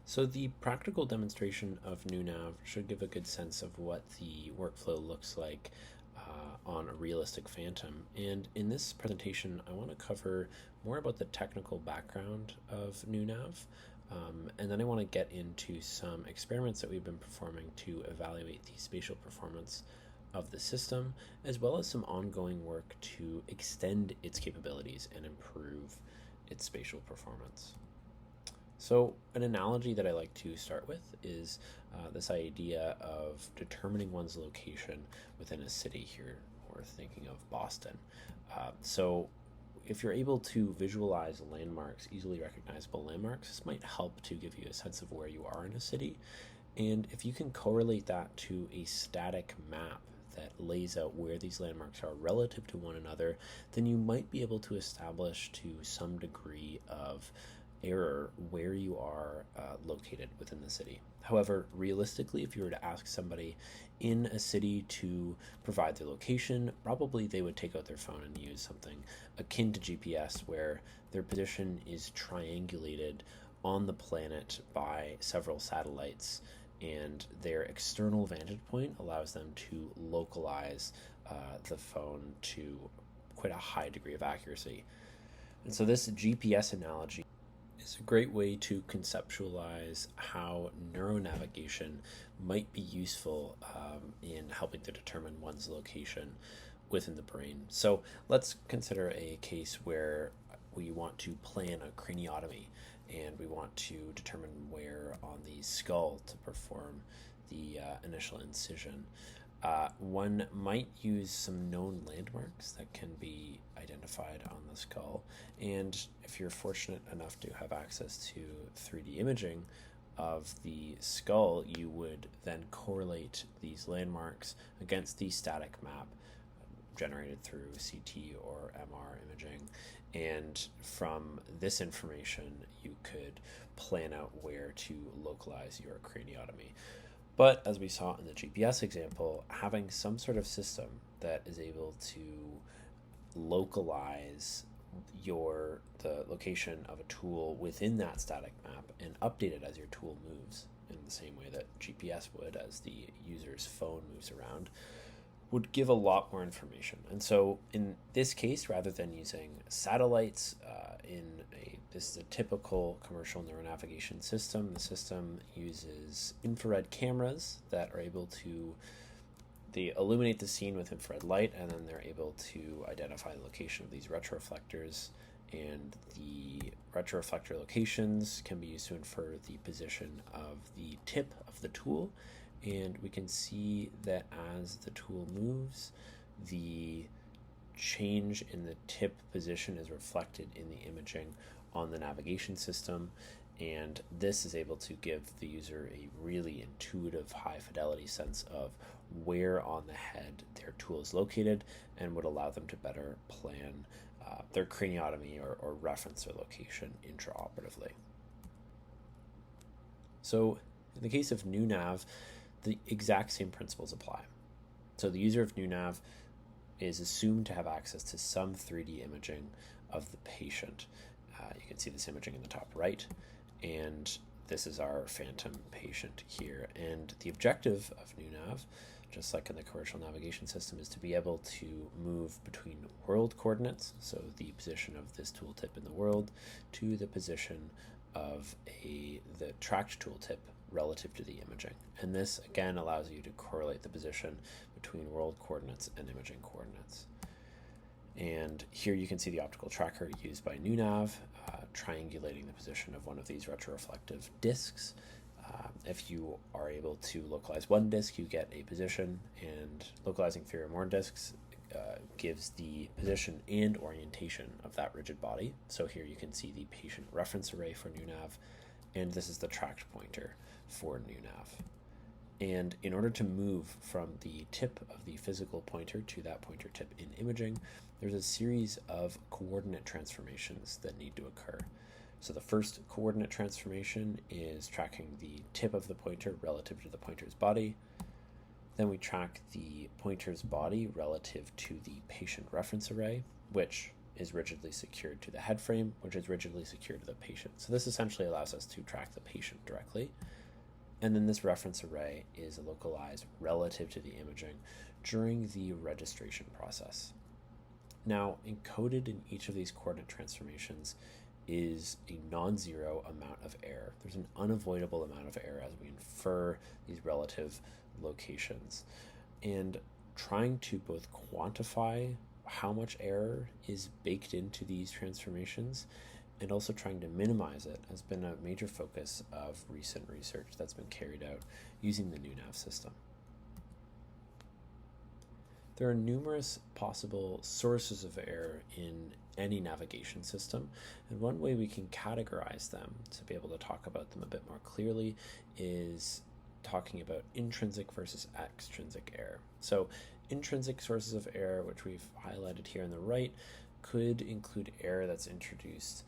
So the practical demonstration of NewNav should give a good sense of what the workflow looks like on a realistic Phantom. And in this presentation, I want to cover more about the technical background of NewNav. And then I want to get into some experiments that we've been performing to evaluate the spatial performance of the system, as well as some ongoing work to extend its capabilities and improve its spatial performance. So an analogy that I like to start with is this idea of determining one's location within a city. Here we're thinking of Boston. So if you're able to visualize landmarks, easily recognizable landmarks, this might help to give you a sense of where you are in a city. And if you can correlate that to a static map that lays out where these landmarks are relative to one another, then you might be able to establish to some degree of error where you are located within the city. However, realistically, if you were to ask somebody in a city to provide their location, probably they would take out their phone and use something akin to GPS, where their position is triangulated on the planet by several satellites, and their external vantage point allows them to localize the phone to quite a high degree of accuracy. And so this GPS analogy is a great way to conceptualize how neuronavigation might be useful in helping to determine one's location within the brain. So let's consider a case where we want to plan a craniotomy and we want to determine where on the skull to perform the initial incision. One might use some known landmarks that can be identified on the skull, and if you're fortunate enough to have access to 3D imaging of the skull, you would then correlate these landmarks against the static map generated through CT or MR imaging, and from this information you could plan out where to localize your craniotomy. But as we saw in the GPS example, having some sort of system that is able to localize the location of a tool within that static map and update it as your tool moves in the same way that GPS would as the user's phone moves around would give a lot more information. And so in this case, rather than using satellites this is a typical commercial neuronavigation system. The system uses infrared cameras that are able to they illuminate the scene with infrared light, and then they're able to identify the location of these retroreflectors. And the retroreflector locations can be used to infer the position of the tip of the tool. And we can see that as the tool moves, the change in the tip position is reflected in the imaging on the navigation system, and this is able to give the user a really intuitive, high fidelity sense of where on the head their tool is located, and would allow them to better plan their craniotomy or reference their location intraoperatively. So in the case of NewNav, the exact same principles apply. So the user of NewNav is assumed to have access to some 3D imaging of the patient. You can see this imaging in the top right, and this is our phantom patient here. And the objective of NewNav, just like in the commercial navigation system, is to be able to move between world coordinates, so the position of this tooltip in the world, to the position of the tracked tooltip relative to the imaging. And this again allows you to correlate the position between world coordinates and imaging coordinates. And here you can see the optical tracker used by NewNav, triangulating the position of one of these retroreflective disks. If you are able to localize one disk, you get a position, and localizing 3 or more disks gives the position and orientation of that rigid body. So here you can see the patient reference array for NewNav, and this is the tracked pointer for NewNav. And in order to move from the tip of the physical pointer to that pointer tip in imaging, there's a series of coordinate transformations that need to occur. So the first coordinate transformation is tracking the tip of the pointer relative to the pointer's body. Then we track the pointer's body relative to the patient reference array, which is rigidly secured to the head frame, which is rigidly secured to the patient. So this essentially allows us to track the patient directly. And then this reference array is localized relative to the imaging during the registration process. Now, encoded in each of these coordinate transformations is a non-zero amount of error. There's an unavoidable amount of error as we infer these relative locations. And trying to both quantify how much error is baked into these transformations and also trying to minimize it has been a major focus of recent research that's been carried out using the neunav system. There are numerous possible sources of error in any navigation system, and one way we can categorize them to be able to talk about them a bit more clearly is talking about intrinsic versus extrinsic error. So intrinsic sources of error, which we've highlighted here on the right, could include error that's introduced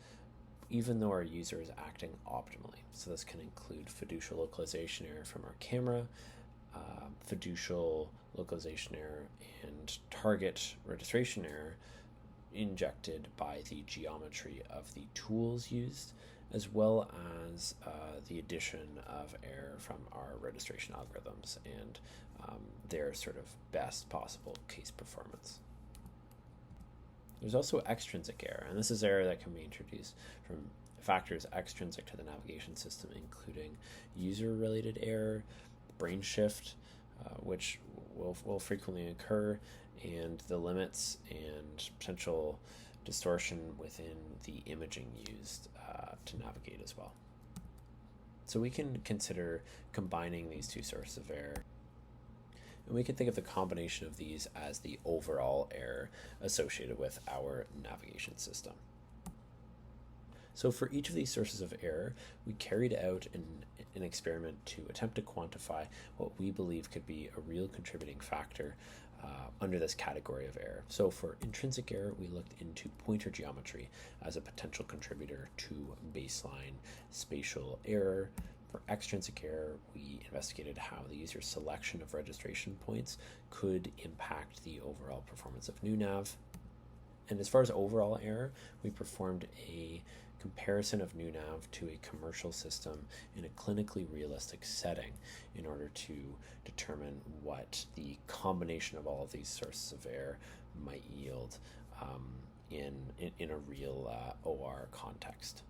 even though our user is acting optimally. So this can include fiducial localization error from our camera, fiducial localization error, and target registration error injected by the geometry of the tools used, as well as the addition of error from our registration algorithms and their sort of best possible case performance. There's also extrinsic error, and this is error that can be introduced from factors extrinsic to the navigation system, including user-related error, brain shift, which will frequently occur, and the limits and potential distortion within the imaging used to navigate as well. So we can consider combining these two sources of error, and we can think of the combination of these as the overall error associated with our navigation system. So for each of these sources of error, we carried out an experiment to attempt to quantify what we believe could be a real contributing factor under this category of error. So for intrinsic error, we looked into pointer geometry as a potential contributor to baseline spatial error. For extrinsic error, we investigated how the user's selection of registration points could impact the overall performance of neunav. And as far as overall error, we performed a comparison of neunav to a commercial system in a clinically realistic setting in order to determine what the combination of all of these sources of error might yield in a real OR context.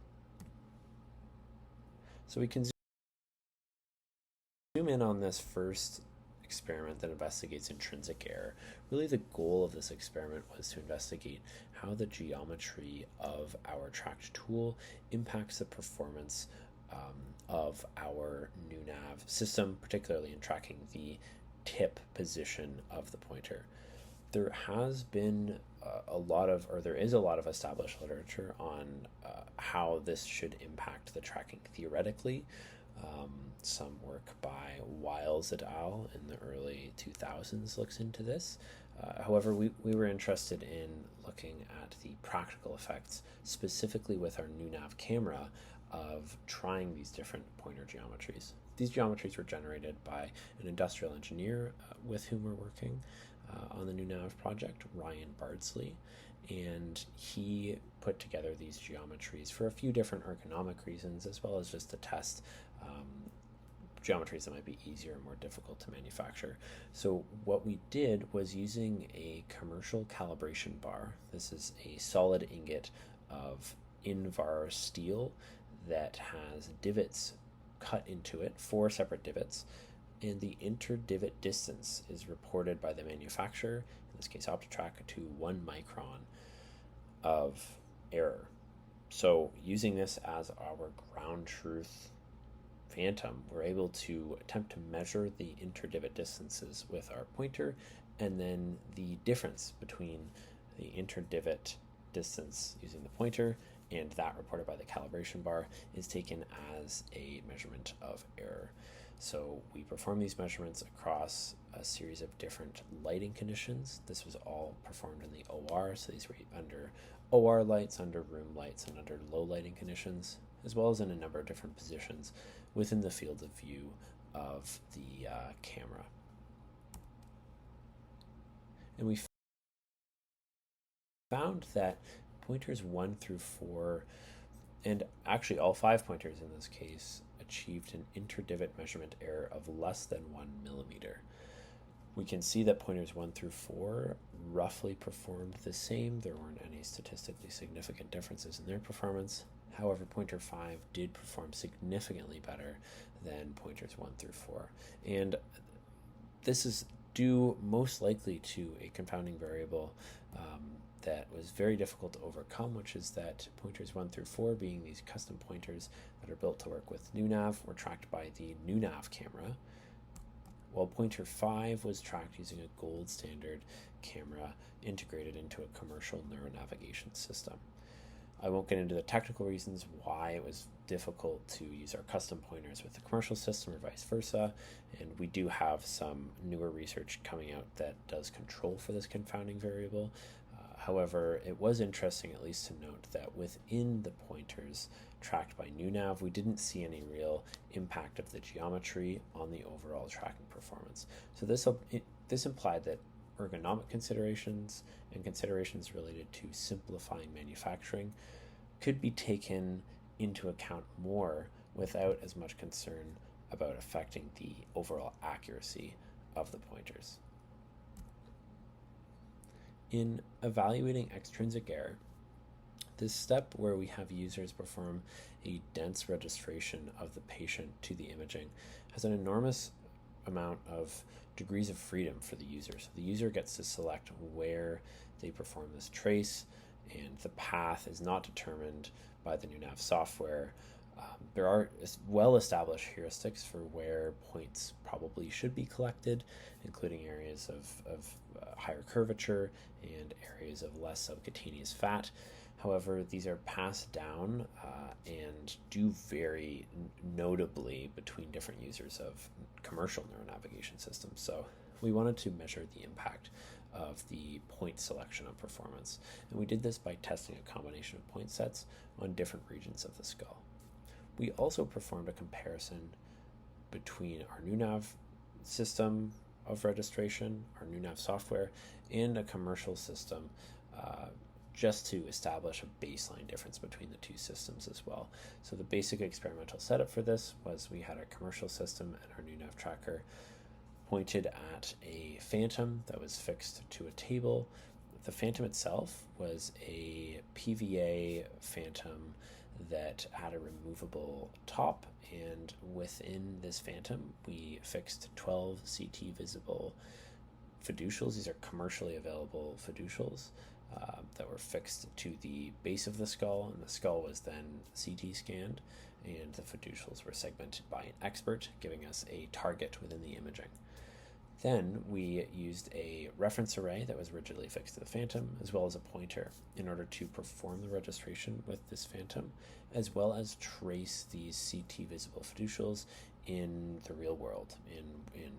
So we can zoom in on this first experiment that investigates intrinsic error. Really, the goal of this experiment was to investigate how the geometry of our tracked tool impacts the performance of our neunav system, particularly in tracking the tip position of the pointer. There has been there is a lot of established literature on how this should impact the tracking theoretically. Some work by Wiles et al. In the early 2000s looks into this. However, we were interested in looking at the practical effects, specifically with our neunav camera, of trying these different pointer geometries. These geometries were generated by an industrial engineer with whom we're working on the neunav project, Ryan Bardsley, and he put together these geometries for a few different ergonomic reasons, as well as just to test geometries that might be easier and more difficult to manufacture. So what we did was using a commercial calibration bar. This is a solid ingot of Invar steel that has divots cut into it, 4 separate divots, and the inter-divot distance is reported by the manufacturer, in this case Optitrack, to 1 micron of error. So using this as our ground truth phantom, we're able to attempt to measure the inter-divot distances with our pointer, and then the difference between the inter-divot distance using the pointer and that reported by the calibration bar is taken as a measurement of error. So we perform these measurements across a series of different lighting conditions. This was all performed in the OR, so these were under OR lights, under room lights, and under low lighting conditions, as well as in a number of different positions within the field of view of the camera. And we found that pointers 1 through 4, and actually all 5 pointers in this case, achieved an interdivot measurement error of less than 1 millimeter. We can see that pointers 1 through 4 roughly performed the same. There weren't any statistically significant differences in their performance. However, pointer 5 did perform significantly better than pointers 1 through 4. And this is due most likely to a confounding variable that was very difficult to overcome, which is that pointers 1 through 4, being these custom pointers that are built to work with neunav, were tracked by the neunav camera, while pointer 5 was tracked using a gold standard camera integrated into a commercial neuronavigation system. I won't get into the technical reasons why it was difficult to use our custom pointers with the commercial system or vice versa, and we do have some newer research coming out that does control for this confounding variable. However, it was interesting at least to note that within the pointers tracked by neunav, we didn't see any real impact of the geometry on the overall tracking performance. So this implied that ergonomic considerations and considerations related to simplifying manufacturing could be taken into account more without as much concern about affecting the overall accuracy of the pointers. In evaluating extrinsic error, this step where we have users perform a dense registration of the patient to the imaging has an enormous amount of degrees of freedom for the user. So the user gets to select where they perform this trace, and the path is not determined by the neunav software. There are well-established heuristics for where points probably should be collected, including areas of higher curvature and areas of less subcutaneous fat. However, these are passed down and do vary notably between different users of commercial neuronavigation systems. So we wanted to measure the impact of the point selection on performance, and we did this by testing a combination of point sets on different regions of the skull. We also performed a comparison between our neunav system of registration, our neunav software, and a commercial system just to establish a baseline difference between the two systems as well. So the basic experimental setup for this was we had our commercial system and our neunav tracker pointed at a phantom that was fixed to a table. The phantom itself was a PVA phantom that had a removable top, and within this phantom we fixed 12 CT visible fiducials. These are commercially available fiducials that were fixed to the base of the skull, and the skull was then CT scanned, and the fiducials were segmented by an expert, giving us a target within the imaging. Then we used a reference array that was rigidly fixed to the phantom, as well as a pointer, in order to perform the registration with this phantom, as well as trace these CT visible fiducials in the real world, in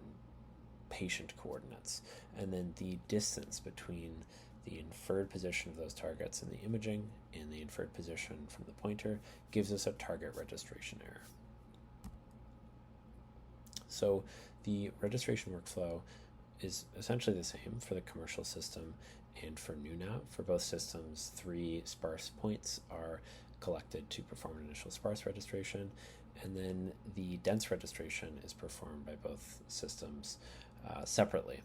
patient coordinates. And then the distance between the inferred position of those targets in the imaging and the inferred position from the pointer gives us a target registration error. So the registration workflow is essentially the same for the commercial system and for neunav. For both systems, 3 sparse points are collected to perform an initial sparse registration, and then the dense registration is performed by both systems separately.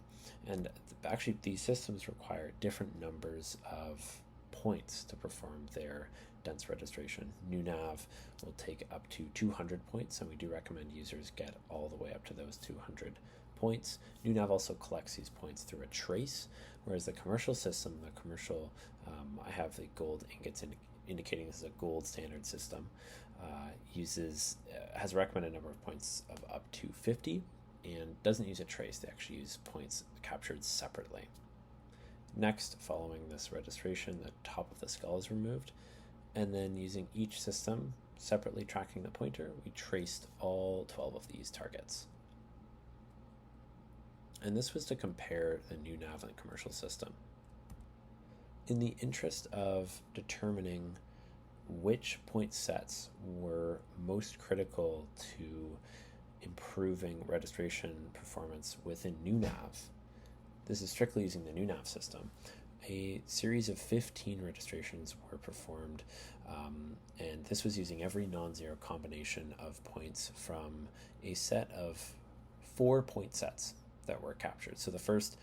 And actually, these systems require different numbers of points to perform their dense registration. neunav will take up to 200 points, and we do recommend users get all the way up to those 200 points. neunav also collects these points through a trace, whereas the commercial system, I have the gold ingots indicating this is a gold standard system, has a recommended number of points of up to 50, and doesn't use a trace. They actually use points captured separately. Next, following this registration, the top of the skull is removed, and then using each system separately tracking the pointer, we traced all 12 of these targets. And this was to compare the neunav and the commercial system. In the interest of determining which point sets were most critical to improving registration performance within neunav, this is strictly using the neunav system, a series of 15 registrations were performed, and this was using every non-zero combination of points from a set of 4 point sets that were captured. So the first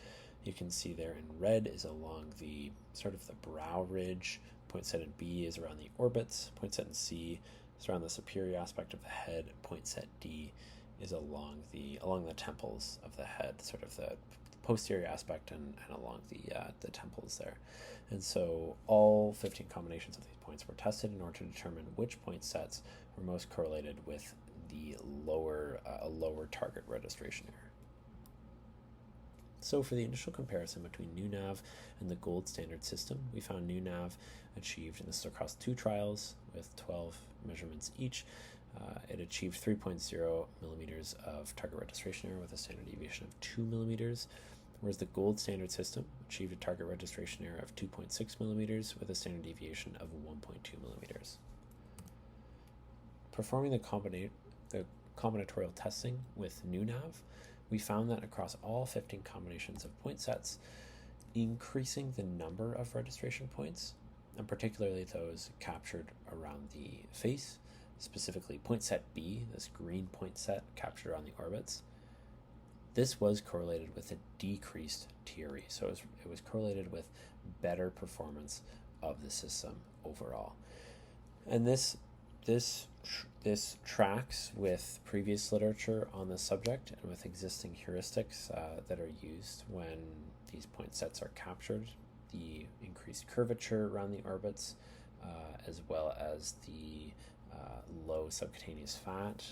you can see there in red is along the sort of the brow ridge. Point set in B is around the orbits. Point set in C is around the superior aspect of the head. Point set D is along the temples of the head, sort of the posterior aspect and along the temples there. And so all 15 combinations of these points were tested in order to determine which point sets were most correlated with the lower target registration error. So for the initial comparison between NuNav and the gold standard system, we found NuNav achieved, and this is across 2 trials with 12 measurements each, it achieved 3.0 millimeters of target registration error with a standard deviation of 2 millimeters, whereas the gold standard system achieved a target registration error of 2.6 millimeters with a standard deviation of 1.2 millimeters. Performing the combinatorial testing with NuNav, we found that across all 15 combinations of point sets, increasing the number of registration points, and particularly those captured around the face, specifically point set B, this green point set captured around the orbits, this was correlated with a decreased TRE. So it was correlated with better performance of the system overall. And this tracks with previous literature on the subject and with existing heuristics that are used when these point sets are captured. The increased curvature around the orbits, as well as the low subcutaneous fat,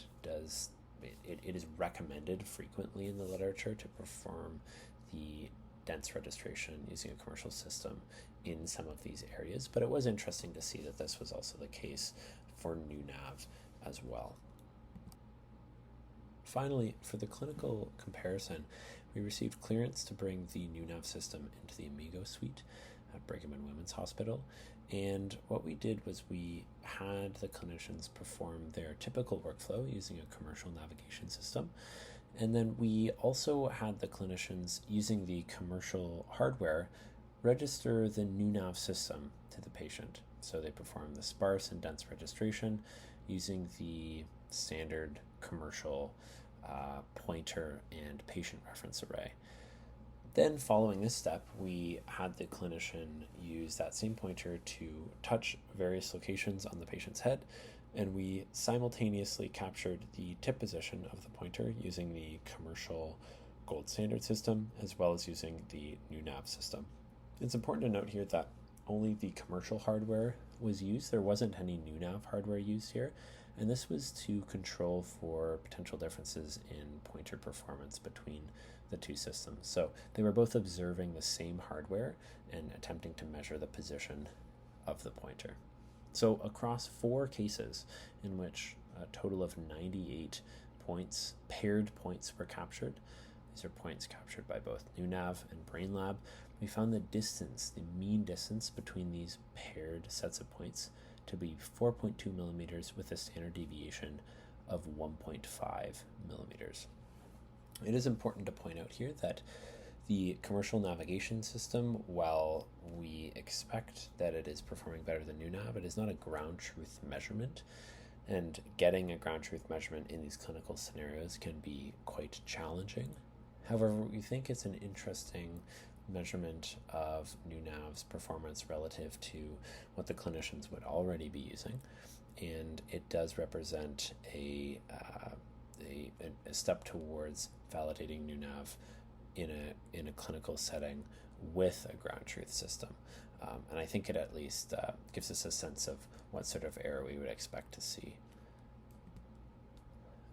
it is recommended frequently in the literature to perform the dense registration using a commercial system in some of these areas. But it was interesting to see that this was also the case for NuNav as well. Finally, for the clinical comparison, we received clearance to bring the NuNav system into the Amigo suite at Brigham and Women's Hospital. And what we did was we had the clinicians perform their typical workflow using a commercial navigation system. And then we also had the clinicians using the commercial hardware register the NuNav system to the patient. So they performed the sparse and dense registration using the standard commercial pointer and patient reference array. Then following this step, we had the clinician use that same pointer to touch various locations on the patient's head, and we simultaneously captured the tip position of the pointer using the commercial gold standard system, as well as using the NuNav system. It's important to note here that only the commercial hardware was used. There wasn't any NuNav hardware used here, and this was to control for potential differences in pointer performance between the two systems. So they were both observing the same hardware and attempting to measure the position of the pointer. So across 4 cases in which a total of 98 points, paired points, were captured, these are points captured by both NuNav and BrainLab, we found the distance, the mean distance between these paired sets of points to be 4.2 millimeters with a standard deviation of 1.5 millimeters. It is important to point out here that the commercial navigation system, while we expect that it is performing better than NuNav, it is not a ground truth measurement, and getting a ground truth measurement in these clinical scenarios can be quite challenging. However, we think it's an interesting measurement of NuNav's performance relative to what the clinicians would already be using, and it does represent a step towards validating NuNav in a clinical setting with a ground truth system. And I think it at least gives us a sense of what sort of error we would expect to see.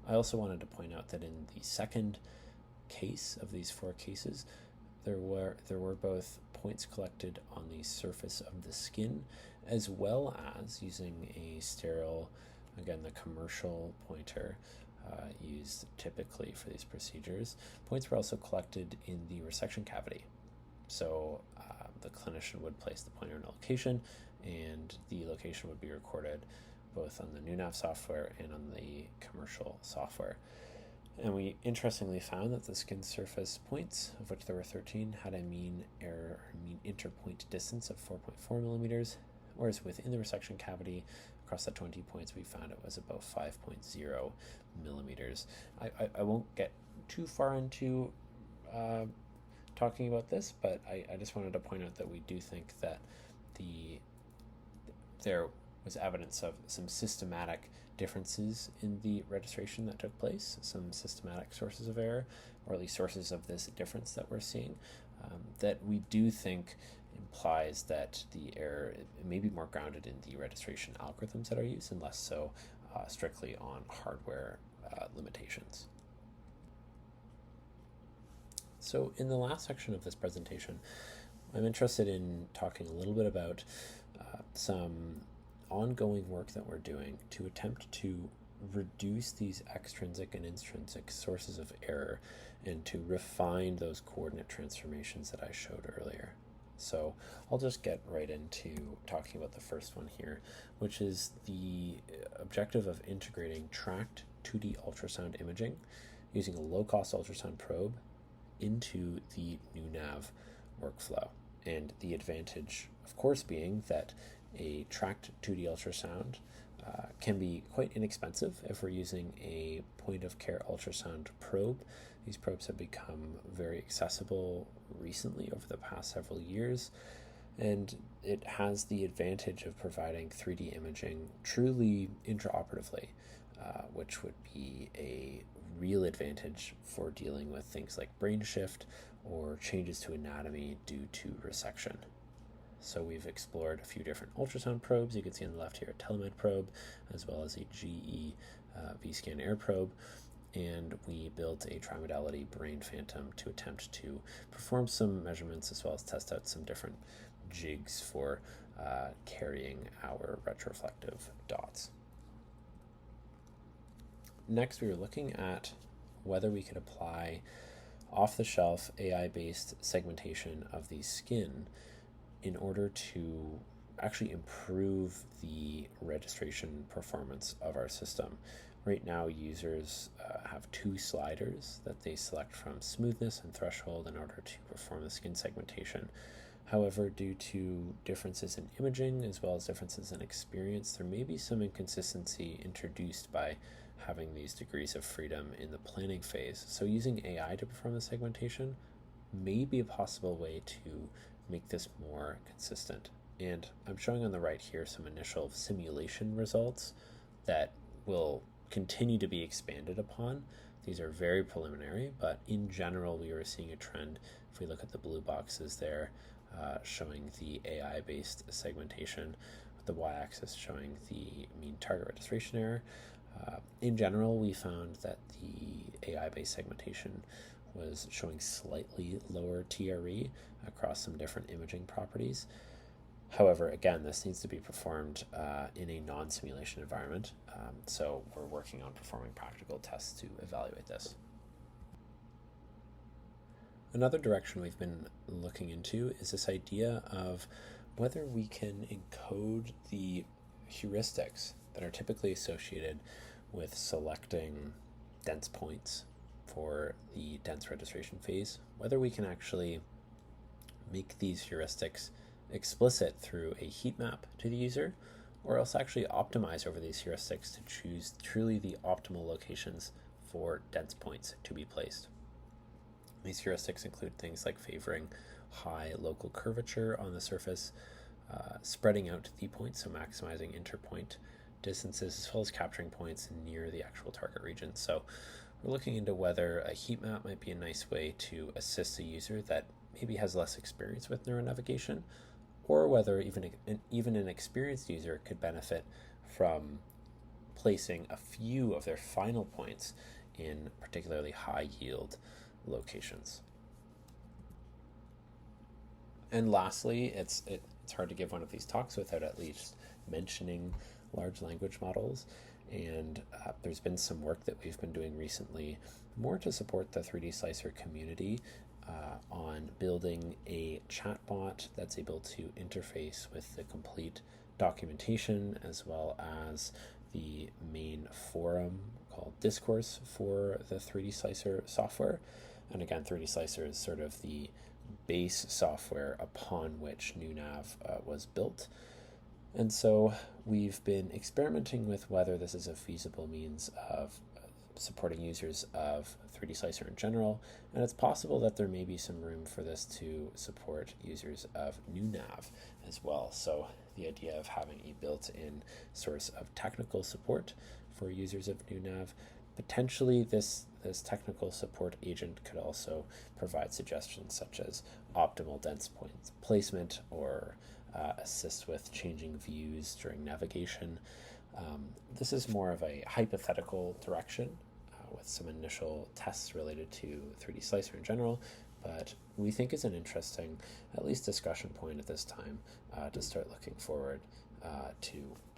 I also wanted to point out that in the second case of these 4 cases, there were both points collected on the surface of the skin, as well as using a sterile, again, the commercial pointer used typically for these procedures. Points were also collected in the resection cavity. So the clinician would place the pointer in a location, and the location would be recorded both on the NuNav software and on the commercial software. And we interestingly found that the skin surface points, of which there were 13, had a mean error or mean interpoint distance of 4.4 millimeters, whereas within the resection cavity, across the 20 points, we found it was about 5.0 millimeters. I won't get too far into talking about this, but I just wanted to point out that we do think that there was evidence of some systematic differences in the registration that took place, some systematic sources of error, or at least sources of this difference that we're seeing, that we do think implies that the error may be more grounded in the registration algorithms that are used and less so strictly on hardware limitations. So in the last section of this presentation, I'm interested in talking a little bit about some ongoing work that we're doing to attempt to reduce these extrinsic and intrinsic sources of error and to refine those coordinate transformations that I showed earlier. So I'll just get right into talking about the first one here, which is the objective of integrating tracked 2D ultrasound imaging using a low-cost ultrasound probe into the NeuNav workflow. And the advantage, of course, being that a tracked 2D ultrasound can be quite inexpensive if we're using a point-of-care ultrasound probe. These probes have become very accessible recently over the past several years, and it has the advantage of providing 3D imaging truly intraoperatively, which would be a real advantage for dealing with things like brain shift or changes to anatomy due to resection. So we've explored a few different ultrasound probes. You can see on the left here a telemed probe, as well as a GE VScan air probe, and we built a trimodality brain phantom to attempt to perform some measurements as well as test out some different jigs for carrying our retroflective dots. Next, we were looking at whether we could apply off-the-shelf AI-based segmentation of the skin in order to actually improve the registration performance of our system. Right now, users have two sliders that they select from smoothness and threshold in order to perform the skin segmentation. However, due to differences in imaging as well as differences in experience, there may be some inconsistency introduced by having these degrees of freedom in the planning phase. So using AI to perform the segmentation may be a possible way to make this more consistent. And I'm showing on the right here some initial simulation results that will continue to be expanded upon. These are very preliminary, but in general, we are seeing a trend. If we look at the blue boxes there, showing the AI-based segmentation, with the y-axis showing the mean target registration error. In general, we found that the AI-based segmentation was showing slightly lower TRE across some different imaging properties. However, again, this needs to be performed in a non-simulation environment, so we're working on performing practical tests to evaluate this. Another direction we've been looking into is this idea of whether we can encode the heuristics that are typically associated with selecting dense points for the dense registration phase, whether we can actually make these heuristics explicit through a heat map to the user, or else actually optimize over these heuristics to choose truly the optimal locations for dense points to be placed. These heuristics include things like favoring high local curvature on the surface, spreading out the points, so maximizing interpoint distances, as well as capturing points near the actual target region. So we're looking into whether a heat map might be a nice way to assist a user that maybe has less experience with neuronavigation, or whether even an experienced user could benefit from placing a few of their final points in particularly high yield locations. And lastly, it's hard to give one of these talks without at least mentioning large language models, and there's been some work that we've been doing recently more to support the 3D Slicer community on building a chatbot that's able to interface with the complete documentation as well as the main forum called Discourse for the 3D Slicer software. And again, 3D Slicer is sort of the base software upon which NewNav was built. And so we've been experimenting with whether this is a feasible means of supporting users of 3D Slicer in general, and it's possible that there may be some room for this to support users of NewNav as well. So the idea of having a built-in source of technical support for users of NewNav, potentially this technical support agent could also provide suggestions such as optimal dense point placement or assist with changing views during navigation. This is more of a hypothetical direction with some initial tests related to 3D Slicer in general, but we think is an interesting, at least discussion point at this time to start looking forward to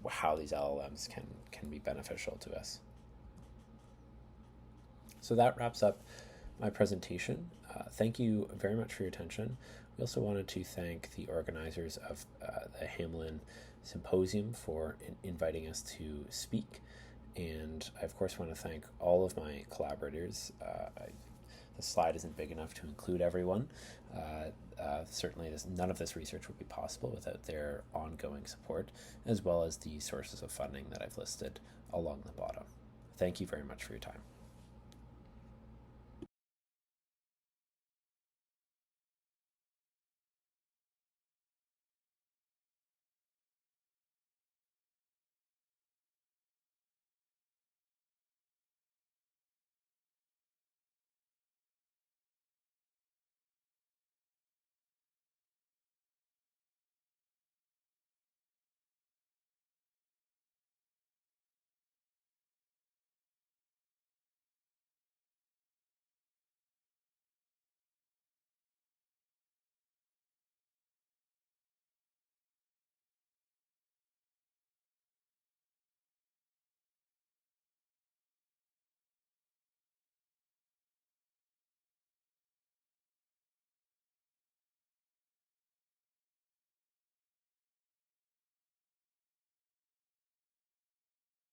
how these LLMs can be beneficial to us. So that wraps up my presentation. Thank you very much for your attention. We also wanted to thank the organizers of the Hamlin Symposium for inviting us to speak. And I, of course, want to thank all of my collaborators. The slide isn't big enough to include everyone. Certainly none of this research would be possible without their ongoing support, as well as the sources of funding that I've listed along the bottom. Thank you very much for your time.